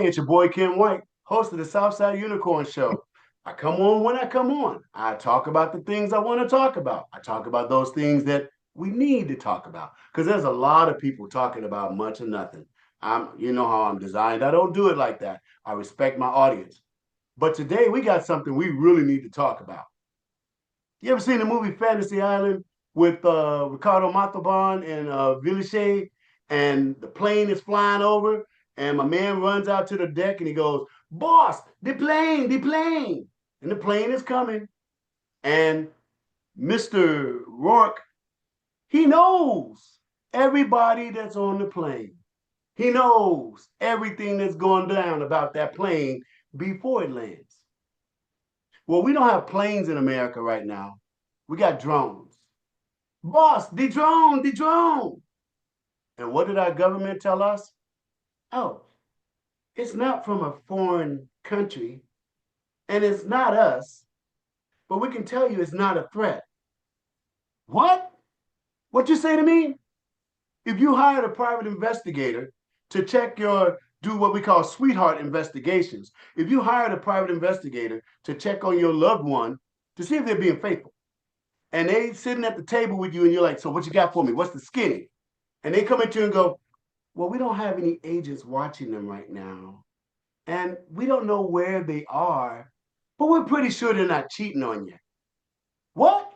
Hey, it's your boy Ken White, host of the Southside Unicorn Show. I come on when I come on. I talk about the things I want to talk about. I talk about those things that we need to talk about because there's a lot of people talking about much or nothing. You know how I'm designed. I don't do it like that. I respect my audience. But today we got something we really need to talk about. You ever seen the movie Fantasy Island with Ricardo Montalban and Villachet, and the plane is flying over, and my man runs out to the deck and he goes, "Boss, the plane," and the plane is coming, and Mr. Rourke, he knows everybody that's on the plane. He knows everything that's going down about that plane before it lands. Well, we don't have planes in America right now. We got drones. Boss, the drone, the drone. And what did our government tell us? Oh, it's not from a foreign country and it's not us, but we can tell you it's not a threat. What? What you say to me? If you hired a private investigator to check do what we call sweetheart investigations, if you hired a private investigator to check on your loved one to see if they're being faithful, and they sitting at the table with you and you're like, so what you got for me? What's the skinny? And they come at you and go, well, we don't have any agents watching them right now. And we don't know where they are, but we're pretty sure they're not cheating on you. What?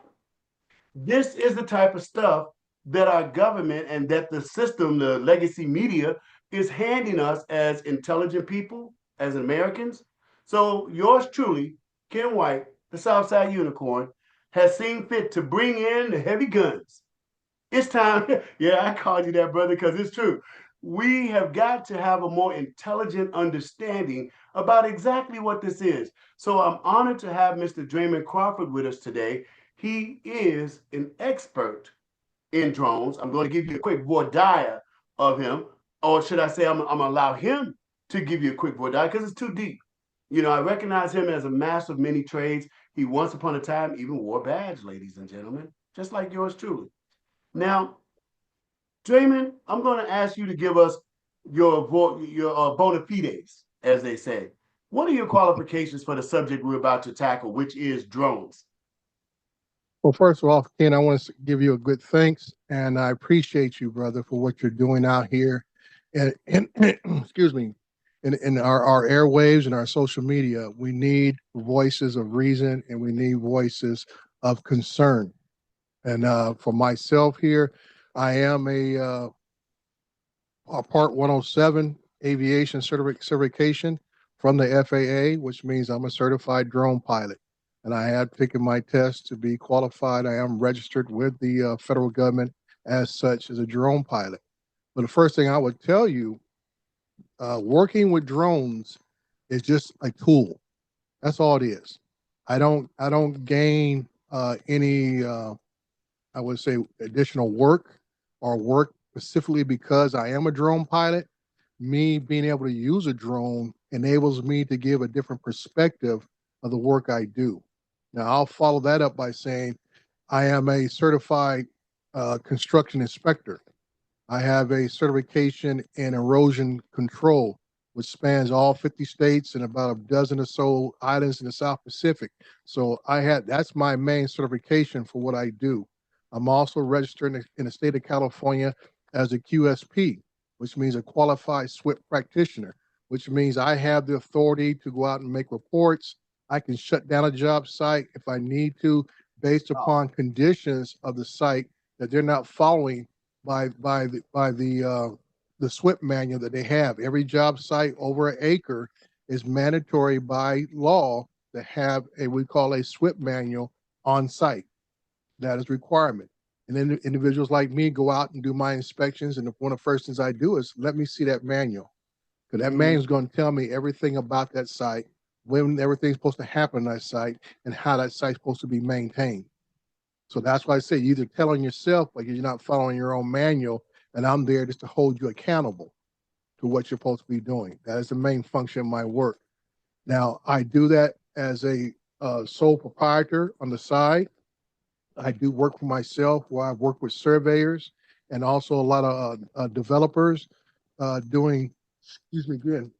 This is the type of stuff that our government and that the system, the legacy media, is handing us as intelligent people, as Americans. So yours truly, Ken White, the Southside Unicorn, has seen fit to bring in the heavy guns. It's time. Yeah, I called you that, brother, because it's true. We have got to have a more intelligent understanding about exactly what this is. So I'm honored to have Mr. Draymond CRAWFORD with us today. He is an expert in drones. I'm going to give you a quick voidia of him, or should I say, I'm going to allow him to give you a quick voidia because it's too deep. You know, I recognize him as a master of many trades. He once upon a time even wore a badge, ladies and gentlemen, just like yours truly. Now, Draymond, I'm going to ask you to give us your bona fides, as they say. What are your qualifications for the subject we're about to tackle, which is drones? Well, first of all, Ken, I want to give you a good thanks, and I appreciate you, brother, for what you're doing out here, and excuse me, in our airwaves and our social media. We need voices of reason, and we need voices of concern. And for myself here, I am a Part 107 aviation certification from the FAA, which means I'm a certified drone pilot. And I have taken my test to be qualified. I am registered with the federal government as such as a drone pilot. But the first thing I would tell you, working with drones is just a tool. That's all it is. I don't gain any I would say additional work or work specifically because I am a drone pilot. Me being able to use a drone enables me to give a different perspective of the work I do. Now, I'll follow that up by saying I am a certified construction inspector. I have a certification in erosion control, which spans all 50 states and about a dozen or so islands in the South Pacific. So that's my main certification for what I do. I'm also registered in the state of California as a QSP, which means a qualified SWIP practitioner, which means I have the authority to go out and make reports. I can shut down a job site if I need to, based upon conditions of the site that they're not following by the SWIP manual that they have. Every job site over an acre is mandatory by law to have a we call a SWIP manual on site. That is requirement. And then individuals like me go out and do my inspections, and one of the first things I do is let me see that manual, because that manual is going to tell me everything about that site, when everything's supposed to happen on that site, and how that site's supposed to be maintained. So that's why I say you either tell on yourself, like you're not following your own manual, and I'm there just to hold you accountable to what you're supposed to be doing. That is the main function of my work. Now, I do that as a sole proprietor on the side. I do work for myself where I work with surveyors and also a lot of developers doing, excuse me again,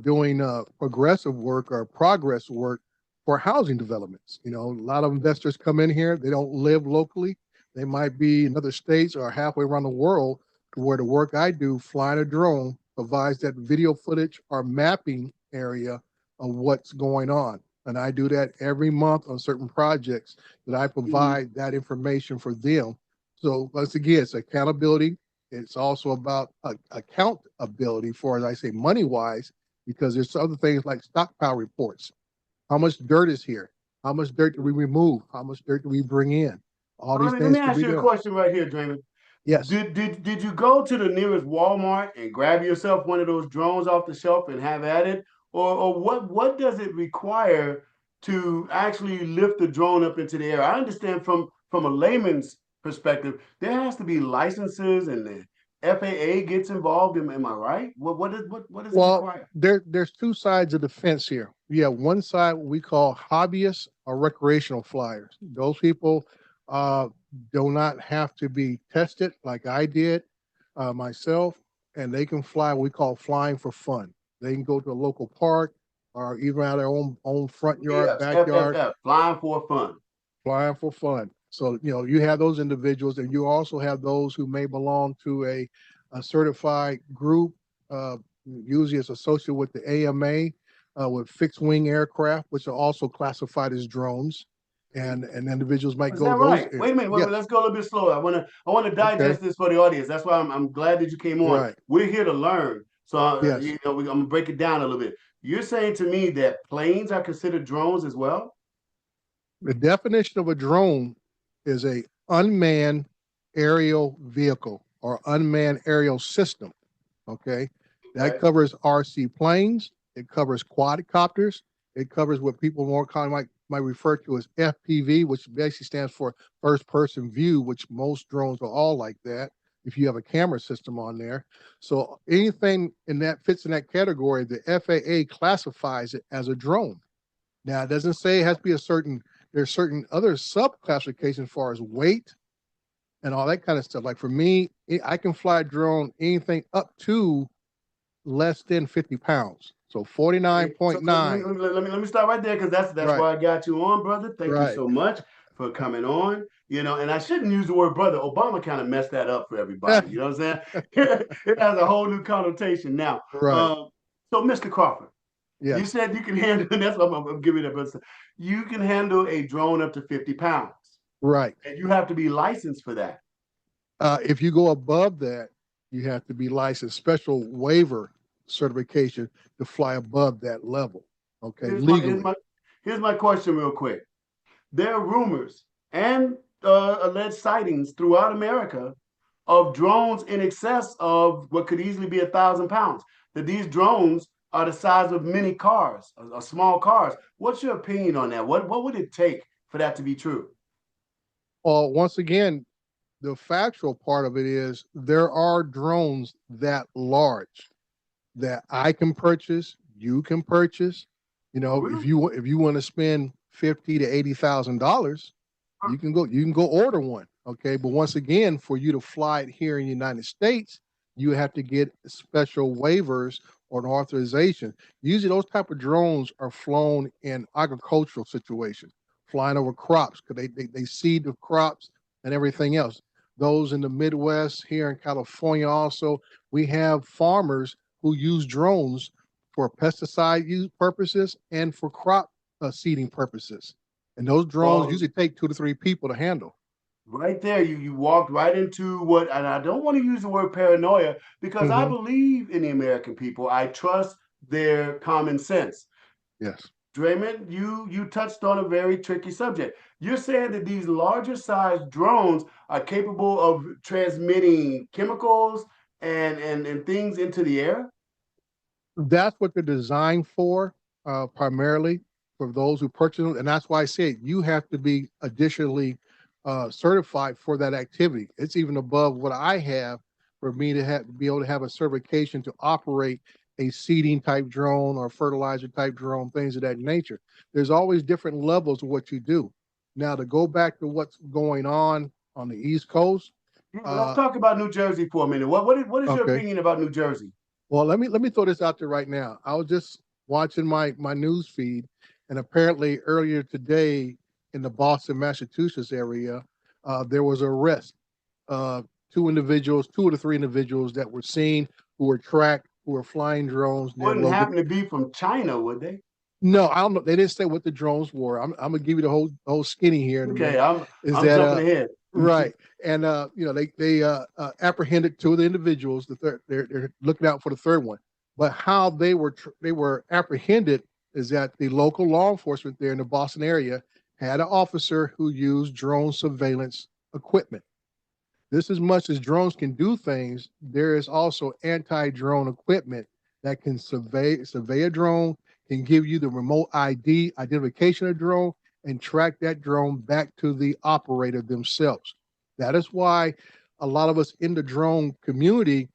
doing progressive work or progress work for housing developments. You know, a lot of investors come in here, they don't live locally. They might be in other states or halfway around the world, where the work I do, flying a drone, provides that video footage or mapping area of what's going on. And I do that every month on certain projects that I Mhm. provide that information for them. So once again, it's accountability. It's also about accountability for, as I say, money wise, because there's other things like stockpile reports. How much dirt is here? How much dirt do we remove? How much dirt do we bring in? All these Let me things can ask be you a done. question right here, Draymond. Yes. Did you go to the nearest Walmart and grab yourself one of those drones off the shelf and have at it? Or what does it require to actually lift the drone up into the air? I understand from a layman's perspective, there has to be licenses and the FAA gets involved. Am I right? What does it Well, require? there's two sides of the fence here. You have one side what we call hobbyists or recreational flyers. Those people uh, do not have to be tested like I did myself, and they can fly what we call flying for fun. They can go to a local park or even out their own front yard, Yes, backyard, FFF, flying for fun. flying for fun. So, you know, you have those individuals, and you also have those who may belong to a certified group, usually it's associated with the AMA, with fixed wing aircraft, which are also classified as drones. And individuals might Is go that those right? areas. Wait a minute. Yes. Let's go a little bit slower. I want to Okay. digest this for the audience. That's why I'm glad that you came on. Right. We're here to learn. So Yes. I'm gonna break it down a little bit. You're saying to me that planes are considered drones as well? The definition of a drone is a unmanned aerial vehicle or unmanned aerial system. Okay. That Okay. covers RC planes. It covers quadcopters. It covers what people more commonly might refer to as FPV, which basically stands for first person view, which most drones are all like that if you have a camera system on there. So anything in that fits in that category, the FAA classifies it as a drone. Now it doesn't say it has to be a certain, there's certain other sub classifications as far as weight and all that kind of stuff. Like for me, I can fly a drone anything up to less than 50 pounds. So Okay. So let me 49.9. let me start right there because that's Right, why I got you on, brother. Thank you right. so much for coming on. And I shouldn't use the word brother. Obama kind of messed that up for everybody. You know what I'm saying? It has a whole new connotation now. Right. So, Mr. Crawford, you Yes. said you can handle, that's what I'm giving that, but you can handle a drone up to 50 pounds, Right. and you have to be licensed for that. If you go above that, you have to be licensed, special waiver certification to fly above that level. Okay, Here's my here's legally. my here's my question, real quick. There are rumors and alleged sightings throughout America of drones in excess of what could easily be 1,000 pounds. That these drones are the size of mini cars, or small cars. What's your opinion on that? What would it take for that to be true? Well, once again, the factual part of it is there are drones that large that I can purchase, you can purchase. You Oh, know, really? if you want to spend 50 to $80,000, you can go order one. Okay. But once again, for you to fly it here in the United States, you have to get special waivers or an authorization. Usually those type of drones are flown in agricultural situations, flying over crops because they seed the crops and everything else. Those in the Midwest, here in California also, we have farmers who use drones for pesticide use purposes and for crop seeding purposes. And those drones Well, usually take 2 to 3 people to handle. right there, you walked right into what, and I don't want to use the word paranoia because I Hmm. believe in the American people. I trust their common sense. Yes. Draymond, you touched on a very tricky subject. You're saying that these larger sized drones are capable of transmitting chemicals and things into the air? That's what they're designed for, primarily for those who purchase them. And that's why I say you have to be additionally certified for that activity. It's even above what I have for me to have be able to have a certification to operate a seeding type drone or fertilizer type drone, things of that nature. There's always different levels of what you do. Now, to go back to what's going on the East Coast, Yeah, let's uh, talk about New Jersey for a minute. What is your okay. opinion about New Jersey? Well, let me throw this out there right now. I was just watching my news feed, and apparently earlier today in the Boston, Massachusetts area, there was an arrest. Uh, two individuals, two of the three individuals that were seen who were tracked, who were flying drones near Wouldn't Logan. happen to be from China, would they? No, I don't know. They didn't say what the drones were. I'm gonna give you the whole skinny here in a Okay, minute. Is I'm that jumping ahead. right? And they apprehended two of the individuals. They're looking out for the third one. But how they were apprehended is that the local law enforcement there in the Boston area had an officer who used drone surveillance equipment. This, as much as drones can do things, there is also anti-drone equipment that can survey a drone, can give you the remote ID identification of drone, and track that drone back to the operator themselves. That is why a lot of us in the drone community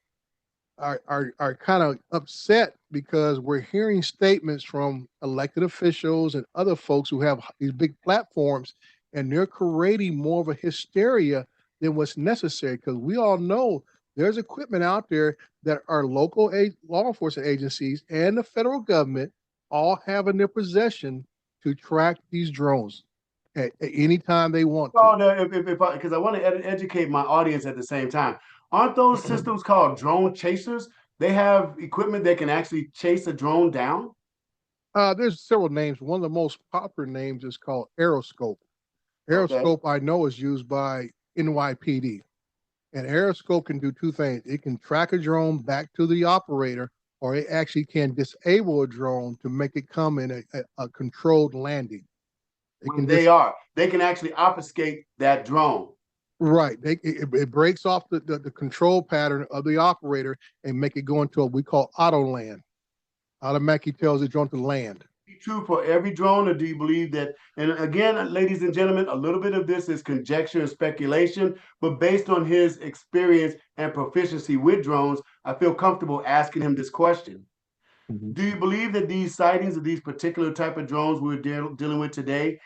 are kind of upset because we're hearing statements from elected officials and other folks who have these big platforms, and they're creating more of a hysteria than what's necessary. Because we all know there's equipment out there that our local law enforcement agencies and the federal government all have in their possession to track these drones at any time they want to. Oh, because I want to educate my audience at the same time. Aren't those systems called drone chasers? They have equipment that can actually chase a drone down. There's several names. One of the most popular names is called Aeroscope. Okay. Aeroscope I know is used by NYPD. And Aeroscope can do two things. It can track a drone back to the operator, or it actually can disable a drone to make it come in a controlled landing. It When can they just are, they can actually obfuscate that drone. right. It breaks off the control pattern of the operator and make it go into what we call auto land. Automatically tells the drone to land. Be true for every drone, or do you believe that? And again, ladies and gentlemen, a little bit of this is conjecture and speculation, but based on his experience and proficiency with drones, I feel comfortable asking him this question. Mhm. Do you believe that these sightings of these particular type of drones we're dealing with today,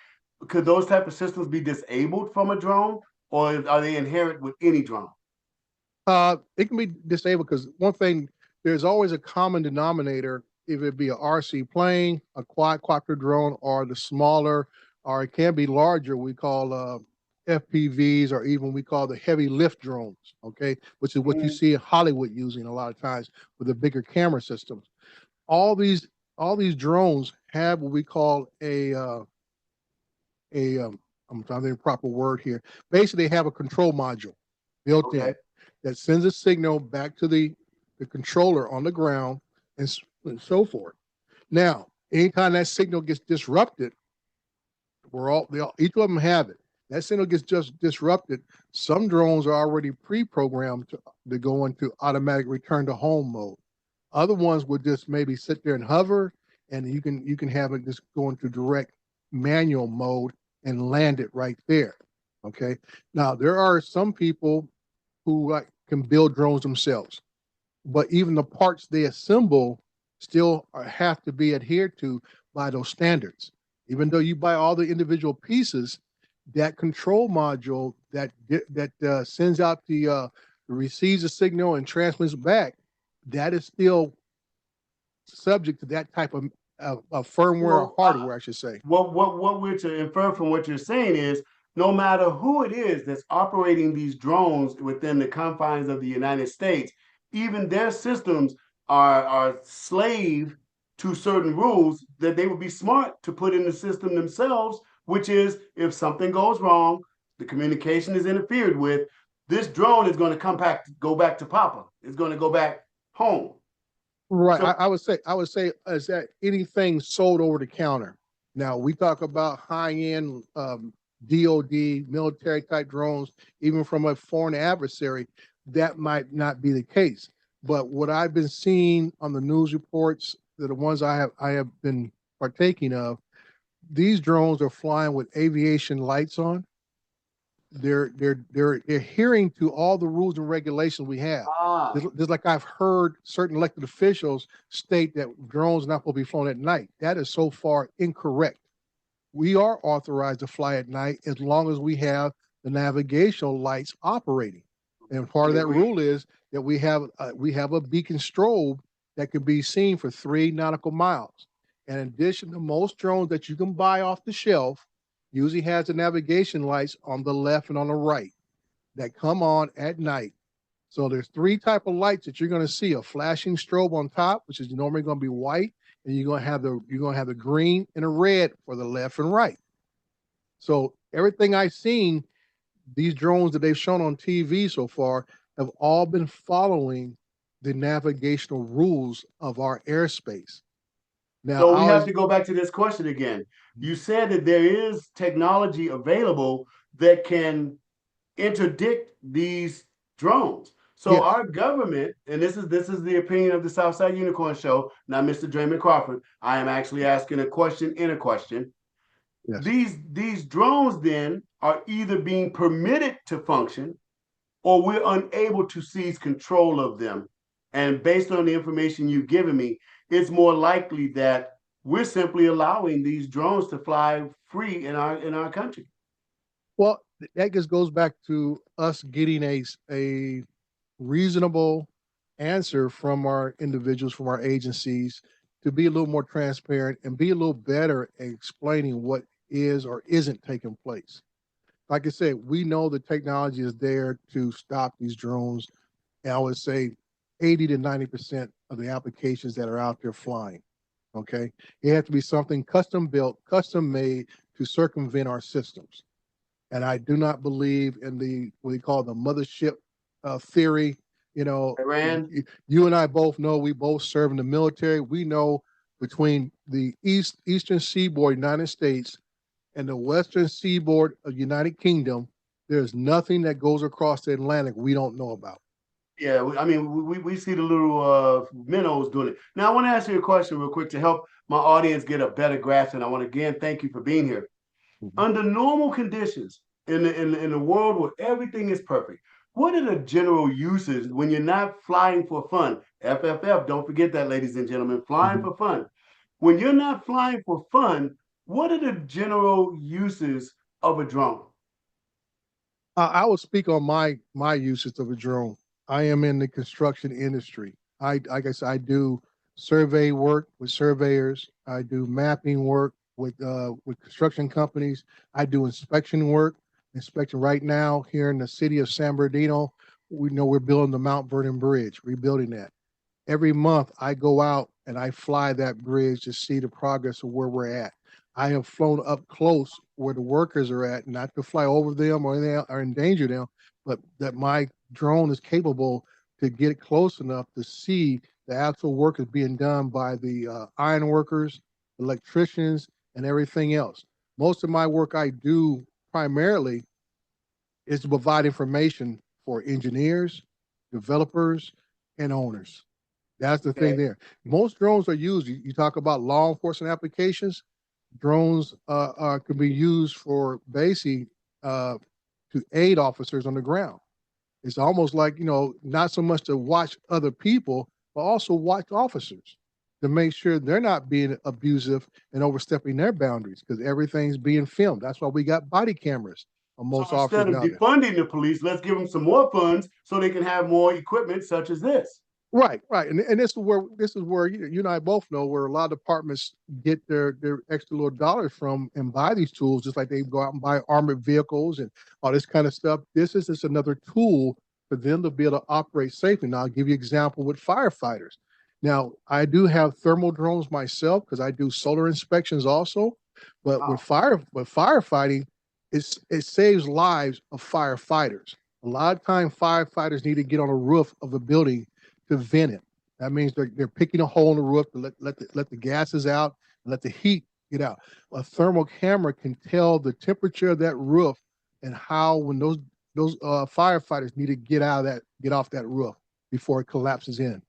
could those type of systems be disabled from a drone, or are they inherent with any drone? It can be disabled because one thing, there's always a common denominator, if it be a RC plane, a quadcopter drone, or the smaller, or it can be larger, we call FPVs, or even we call the heavy lift drones, okay, which is what you Mm, see in Hollywood using a lot of times with the bigger camera systems. All these all these drones have what we call a I'm trying to think of the proper word here. Basically, they have a control module built okay. in that sends a signal back to the controller on the ground and so forth. Now, anytime that signal gets disrupted, each of them have it. That signal gets just disrupted. Some drones are already pre-programmed to go into automatic return to home mode. Other ones would just maybe sit there and hover, and you can have it just go into direct manual mode and land it right there. Okay. Now there are some people who can build drones themselves, but even the parts they assemble still have to be adhered to by those standards. Even though you buy all the individual pieces, that control module that sends out receives a signal and transmits back, that is still subject to that type of firmware or Well, hardware, I should say. what we're to infer from what you're saying is no matter who it is that's operating these drones within the confines of the United States, even their systems are slave to certain rules that they would be smart to put in the system themselves, which is if something goes wrong, the communication is interfered with, this drone is going to go back to Papa. It's going to go back home. Right. So I would say is that anything sold over the counter. Now we talk about high end DoD military type drones, even from a foreign adversary. That might not be the case. But what I've been seeing on the news reports, the ones I have been partaking of, these drones are flying with aviation lights on. They're adhering to all the rules and regulations we have. ah, Just like I've heard certain elected officials state that drones are not supposed to be flown at night. That is so far incorrect. We are authorized to fly at night as long as we have the navigational lights operating. And part of that agree. rule is that we have a beacon strobe that can be seen for 3 nautical miles. In addition to most drones that you can buy off the shelf, usually has the navigation lights on the left and on the right that come on at night. So there's three type of lights that you're going to see: a flashing strobe on top, which is normally going to be white, and you're going to have the green and the red for the left and right. So everything I've seen, these drones that they've shown on TV so far have all been following the navigational rules of our airspace. Now, So we I have was to go back to this question again. You said that there is technology available that can interdict these drones. So yes, our government, and this is the opinion of the Southside Unicorn Show, not Mr. Draymond Crawford. I am actually asking a question in a question. yes. These drones then are either being permitted to function or we're unable to seize control of them. And based on the information you've given me, it's more likely that we're simply allowing these drones to fly free in our country. Well, that just goes back to us getting a reasonable answer from our individuals, from our agencies, to be a little more transparent and be a little better at explaining what is or isn't taking place. Like I said, we know the technology is there to stop these drones. And I would say 80 to 90% of the applications that are out there flying. Okay. It has to be something custom built, custom made to circumvent our systems. And I do not believe in the what we call the mothership theory. You know, Iran, you and I both know, we both serve in the military. We know between the eastern seaboard United States and the western seaboard of United Kingdom, there's nothing that goes across the Atlantic we don't know about. yeah, I mean, we see the little minnows doing it. Now, I want to ask you a question real quick to help my audience get a better grasp. And I want to again thank you for being here. Mhm. Under normal conditions, in the world where everything is perfect, what are the general uses when you're not flying for fun? FFF, don't forget that, ladies and gentlemen, flying Mhm. for fun. When you're not flying for fun, what are the general uses of a drone? I will speak on my usage of a drone. I am in the construction industry. Like I said, I do survey work with surveyors. I do mapping work with construction companies. I do inspection work. Inspection right now here in the city of San Bernardino. We know we're building the Mount Vernon Bridge, rebuilding that. Every month I go out and I fly that bridge to see the progress of where we're at. I have flown up close where the workers are at, not to fly over them or anything or endanger them, but that my drone is capable to get close enough to see the actual work is being done by the iron workers, electricians, and everything else. Most of my work I do primarily is to provide information for engineers, developers, and owners. That's the thing Okay. there. Most drones are used. You talk about law enforcement applications. Drones can be used for basically uh, to aid officers on the ground. It's almost like, not so much to watch other people, but also watch officers to make sure they're not being abusive and overstepping their boundaries because everything's being filmed. That's why we got body cameras on So most officers instead of nowadays. defunding the police, let's give them some more funds so they can have more equipment such as this. Right, right, and this is where you and I both know where a lot of departments get their extra little dollars from and buy these tools, just like they go out and buy armored vehicles and all this kind of stuff. This is just another tool for them to be able to operate safely. Now, I'll give you an example with firefighters. Now, I do have thermal drones myself because I do solar inspections also, but with Wow. firefighting, it saves lives of firefighters. A lot of time, firefighters need to get on the roof of a building to vent it. That means they're picking a hole in the roof to let the gases out and let the heat get out. A thermal camera can tell the temperature of that roof and how when those firefighters need to get off that roof before it collapses in.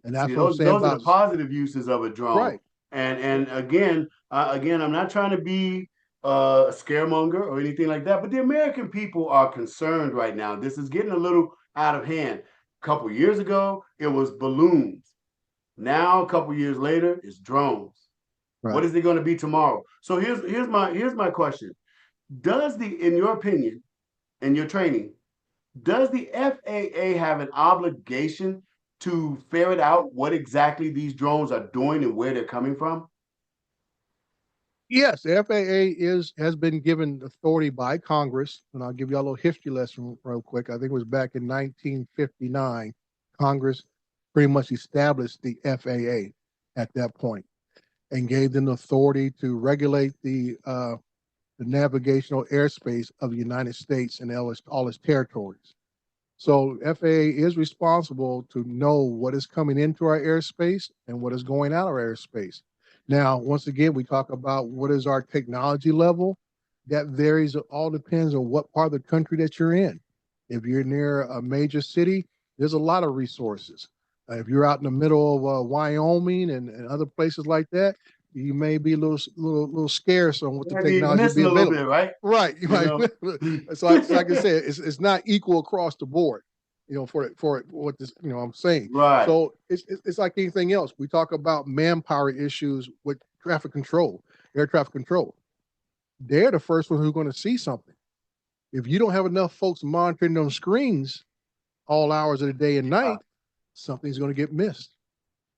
And See, that's what I'm those saying those are the about positive uses of a drone. right. And again, I'm not trying to be a scaremonger or anything like that, but the American people are concerned right now. This is getting a little out of hand. A couple years ago, it was balloons. Now, a couple years later, it's drones. What Right. is it going to be tomorrow? So here's my question. In your opinion, in your training, does the FAA have an obligation to ferret out what exactly these drones are doing and where they're coming from? Yes, the FAA has been given authority by Congress, and I'll give you a little history lesson real quick. I think it was back in 1959, Congress pretty much established the FAA at that point and gave them the authority to regulate the navigational airspace of the United States and all its territories. So FAA is responsible to know what is coming into our airspace and what is going out of our airspace. Now, once again, we talk about what is our technology level. That varies. It all depends on what part of the country that you're in. If you're near a major city, there's a lot of resources. If you're out in the middle of Wyoming and other places like that, you may be a little scarce on what the Maybe technology will be missing a little available. bit, right? Right. You You might. know, So like I said, it's not equal across the board. For what this, I'm saying. right. So it's like anything else. We talk about manpower issues with traffic control, air traffic control. They're the first ones who are going to see something. If you don't have enough folks monitoring those screens all hours of the day and night, something's going to get missed.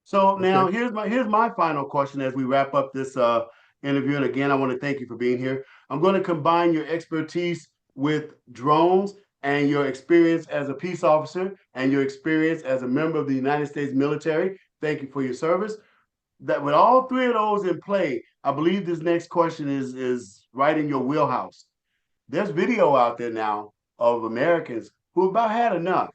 So Okay. now here's my final question as we wrap up this interview. And again, I want to thank you for being here. I'm going to combine your expertise with drones and your experience as a peace officer and your experience as a member of the United States military. Thank you for your service. That with all three of those in play, I believe this next question is right in your wheelhouse. There's video out there now of Americans who about had enough.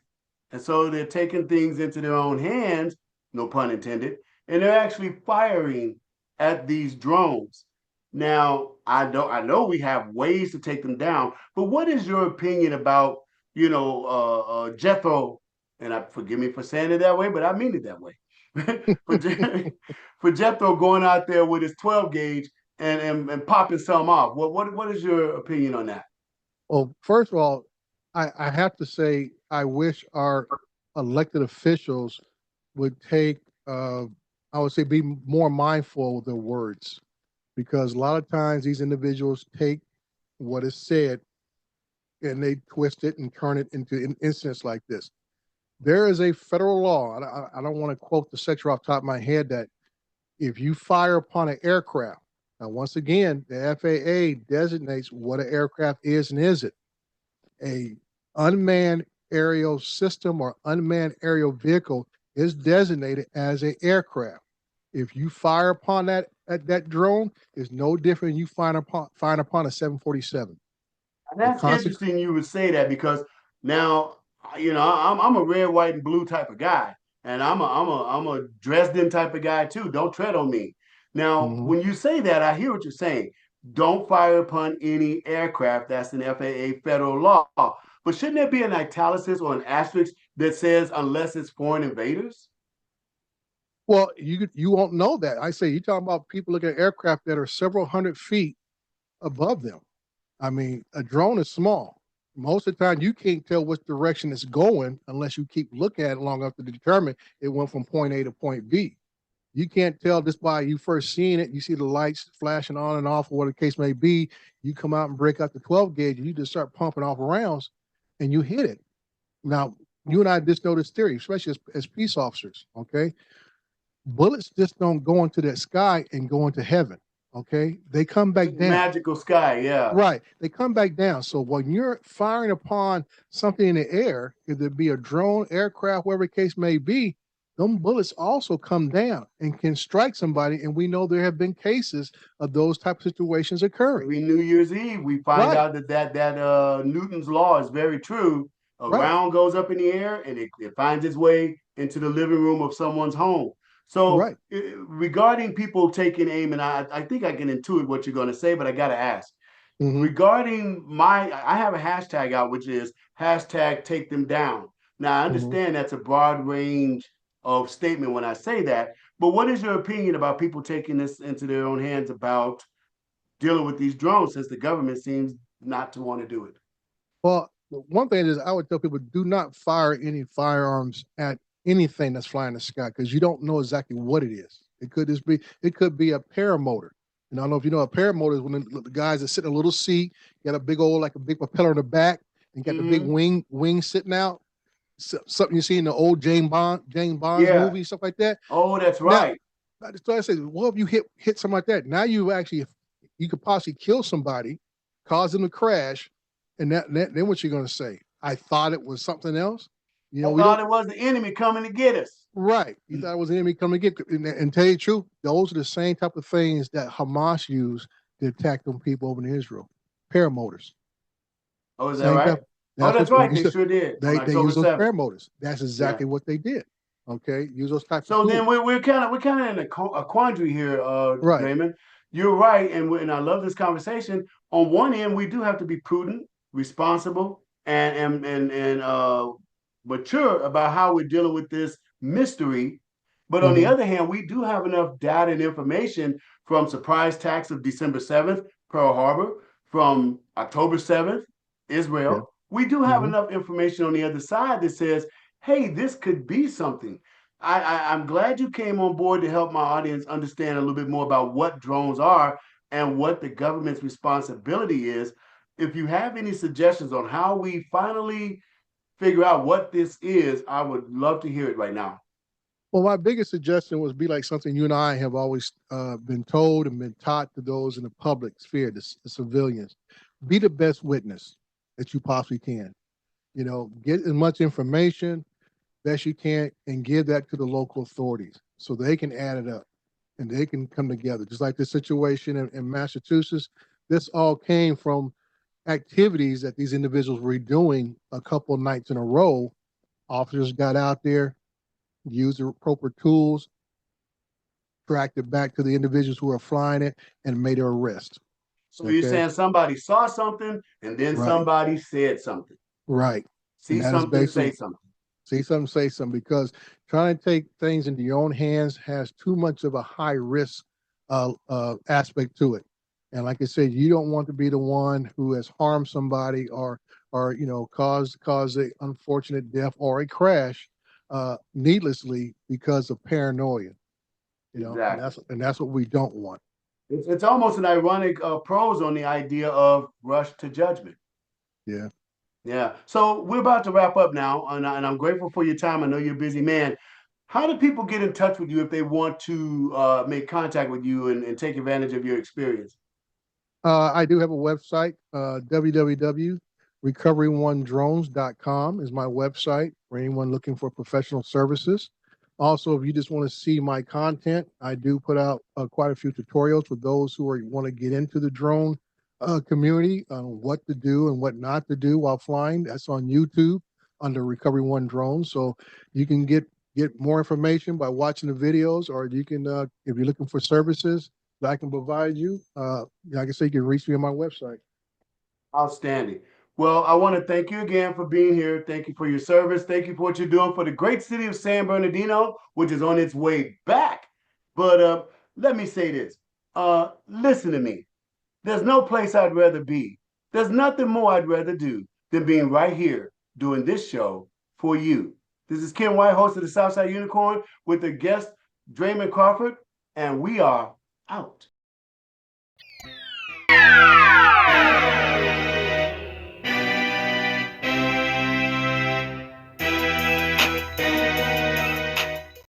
And so they're taking things into their own hands, no pun intended, and they're actually firing at these drones. Now, I know we have ways to take them down, but what is your opinion about, Jethro, and forgive me for saying it that way, but I mean it that way. for, for Jethro going out there with his 12 gauge and popping some off. What is your opinion on that? Well, first of all, I have to say I wish our elected officials would take, I would say, be more mindful of their words, because a lot of times these individuals take what is said and they twist it and turn it into an incidents like this. There is a federal law. I don't want to quote the section off the top of my head, that if you fire upon an aircraft, now once again, the FAA designates what an aircraft is and isn't. A unmanned aerial system or unmanned aerial vehicle is designated as an aircraft. If you fire upon that drone, it's no different than you firing upon a 747. And The that's consequence. interesting you would say that because now, I'm a red, white, and blue type of guy, and I'm a dressed in type of guy too. Don't tread on me. Now, Mhm. when you say that, I hear what you're saying. Don't fire upon any aircraft. That's an FAA federal law. But shouldn't there be an italics or an asterisk that says unless it's foreign invaders? Well, you won't know that. I say, you're talking about people looking at aircraft that are several hundred feet above them. I mean, a drone is small. Most of the time, you can't tell which direction it's going unless you keep looking at it long enough to determine it went from point A to point B. You can't tell just by you first seeing it. You see the lights flashing on and off, or whatever the case may be. You come out and break out the 12 gauge, and you just start pumping off rounds, and you hit it. Now, you and I just know this theory, especially as peace officers. Okay, bullets just don't go into that sky and go into heaven. Okay, they come back down. Magical sky, yeah. Right. They come back down. So when you're firing upon something in the air, if it be a drone, aircraft, whatever the case may be, them bullets also come down and can strike somebody. And we know there have been cases of those type of situations occurring. Every New Year's Eve, we find Right. out that Newton's law is very true. A Right. round goes up in the air and it finds its way into the living room of someone's home. So, Right. regarding people taking aim, and I think I can intuit what you're going to say, but I got to ask. Hmm. Regarding I have a hashtag out, which is hashtag take them down. Now, I Hmm. understand that's a broad range of statement when I say that, but what is your opinion about people taking this into their own hands about dealing with these drones since the government seems not to want to do it? Well, one thing is I would tell people, do not fire any firearms at anything that's flying in the sky, because you don't know exactly what it is. It could be a paramotor. And I don't know if you know, a paramotor is when the guys that sit in a little seat, got a big old, like a big propeller in the back, and got the big Mm-hmm. wing sitting out. something you see in the old Jane Bond's Yeah. movie, stuff like that. Oh, that's Now, right. so I said, well, if you hit something like that, now you could possibly kill somebody, cause them to crash, and then what you're going to say? I thought it was something else. I We thought don't. it was the enemy coming to get us. Right. You thought it was an enemy coming to get. And tell you the truth, those are the same type of things that Hamas used to attack them people over in Israel. Paramotors. Oh, is that Same right? type. Oh, That's that's what right. They sure did on they October use those 7th. paramotors. That's Yeah. exactly what they did. Okay, use those type of So then tools. we're kind of in a quandary here, Right. Draymond. You're right, and I love this conversation. On one end, we do have to be prudent, responsible, and mature about how we're dealing with this mystery. But on the Hmm. other hand, we do have enough data and information from surprise attacks of December 7th, Pearl Harbor, from October 7th, Yeah. Israel. We do have Hmm. enough information on the other side that says, hey, this could be something. I'm glad you came on board to help my audience understand a little bit more about what drones are and what the government's responsibility is. If you have any suggestions on how we finally figure out what this is, I would love to hear it right now. Well, my biggest suggestion was be like something you and I have always been told and been taught to those in the public sphere, the civilians. Be the best witness that you possibly can. Get as much information best you can and give that to the local authorities so they can add it up and they can come together. Just like the situation in Massachusetts, this all came from activities that these individuals were doing a couple of nights in a row. Officers got out there, used the appropriate tools, tracked it back to the individuals who were flying it, and made an arrest. So you're Okay, saying somebody saw something and then right, somebody said something. right, and See that is something, say basically something. see something, say something, because trying to take things into your own hands has too much of a high risk aspect to it. And like I said, you don't want to be the one who has harmed somebody or caused a unfortunate death or a crash needlessly because of paranoia. And Exactly. that's what we don't want. It's almost an ironic prose on the idea of rush to judgment. Yeah. Yeah. So we're about to wrap up now, and I'm grateful for your time. I know you're a busy man. How do people get in touch with you if they want to make contact with you and take advantage of your experience? I do have a website, www.recovery1drones.com is my website for anyone looking for professional services. Also, if you just want to see my content, I do put out quite a few tutorials for those who want to get into the drone community on what to do and what not to do while flying. That's on YouTube under Recovery One Drones. So you can get more information by watching the videos, or you can, if you're looking for services that I can provide you, like I say, you can reach me on my website. Outstanding. Well, I want to thank you again for being here. Thank you for your service. Thank you for what you're doing for the great city of San Bernardino, which is on its way back. But let me say this. Listen to me. There's no place I'd rather be. There's nothing more I'd rather do than being right here doing this show for you. This is Ken White, host of the Southside Unicorn, with the guest Draymond CRAWFORD, and we are out.